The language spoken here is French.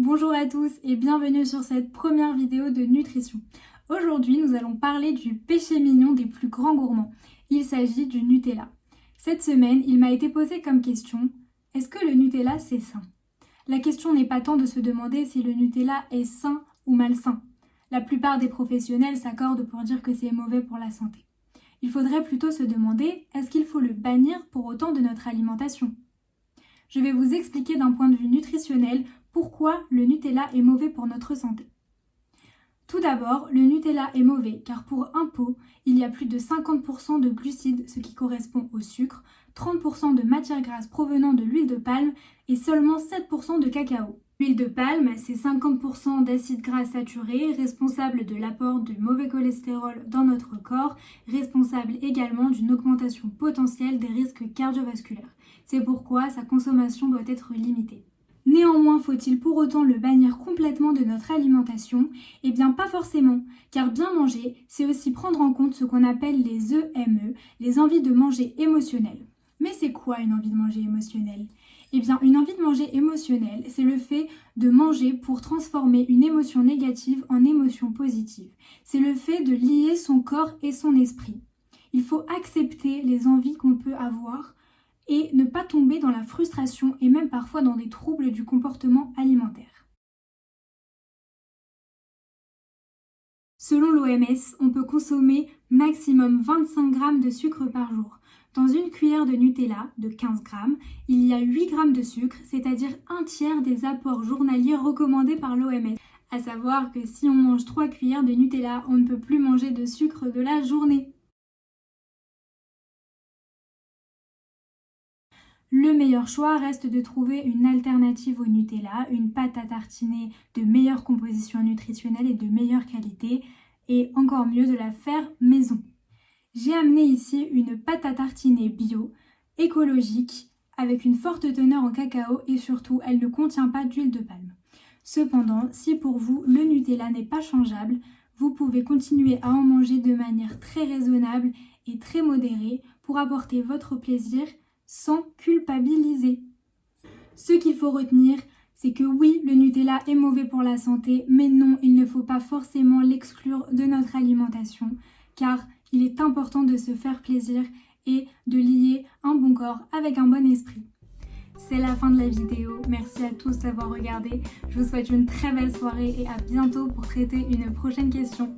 Bonjour à tous et bienvenue sur cette première vidéo de nutrition. Aujourd'hui, nous allons parler du péché mignon des plus grands gourmands. Il s'agit du Nutella. Cette semaine, il m'a été posé comme question, est-ce que le Nutella c'est sain? La question n'est pas tant de se demander si le Nutella est sain ou malsain. La plupart des professionnels s'accordent pour dire que c'est mauvais pour la santé. Il faudrait plutôt se demander, est-ce qu'il faut le bannir pour autant de notre alimentation? Je vais vous expliquer d'un point de vue nutritionnel pourquoi le Nutella est mauvais pour notre santé. Tout d'abord, le Nutella est mauvais car pour un pot, il y a plus de 50% de glucides, ce qui correspond au sucre, 30% de matières grasses provenant de l'huile de palme et seulement 7% de cacao. L'huile de palme, c'est 50% d'acides gras saturés, responsable de l'apport de mauvais cholestérol dans notre corps, responsable également d'une augmentation potentielle des risques cardiovasculaires. C'est pourquoi sa consommation doit être limitée. Néanmoins, faut-il pour autant le bannir complètement de notre alimentation? Eh bien pas forcément, car bien manger, c'est aussi prendre en compte ce qu'on appelle les EME, les envies de manger émotionnelles. Mais c'est quoi une envie de manger émotionnelle? Eh bien une envie de manger émotionnelle, c'est le fait de manger pour transformer une émotion négative en émotion positive. C'est le fait de lier son corps et son esprit. Il faut accepter les envies qu'on peut avoir et ne pas tomber dans la frustration et même parfois dans des troubles du comportement alimentaire. Selon l'OMS, on peut consommer maximum 25 g de sucre par jour. Dans une cuillère de Nutella de 15 g, il y a 8 g de sucre, c'est-à-dire un tiers des apports journaliers recommandés par l'OMS. À savoir que si on mange 3 cuillères de Nutella, on ne peut plus manger de sucre de la journée. Le meilleur choix reste de trouver une alternative au Nutella, une pâte à tartiner de meilleure composition nutritionnelle et de meilleure qualité, et encore mieux de la faire maison. J'ai amené ici une pâte à tartiner bio, écologique, avec une forte teneur en cacao et surtout elle ne contient pas d'huile de palme. Cependant, si pour vous le Nutella n'est pas changeable, vous pouvez continuer à en manger de manière très raisonnable et très modérée pour apporter votre plaisir sans culpabiliser. Ce qu'il faut retenir, c'est que oui, le Nutella est mauvais pour la santé, mais non, il ne faut pas forcément l'exclure de notre alimentation, car il est important de se faire plaisir et de lier un bon corps avec un bon esprit. C'est la fin de la vidéo, merci à tous d'avoir regardé, je vous souhaite une très belle soirée et à bientôt pour traiter une prochaine question.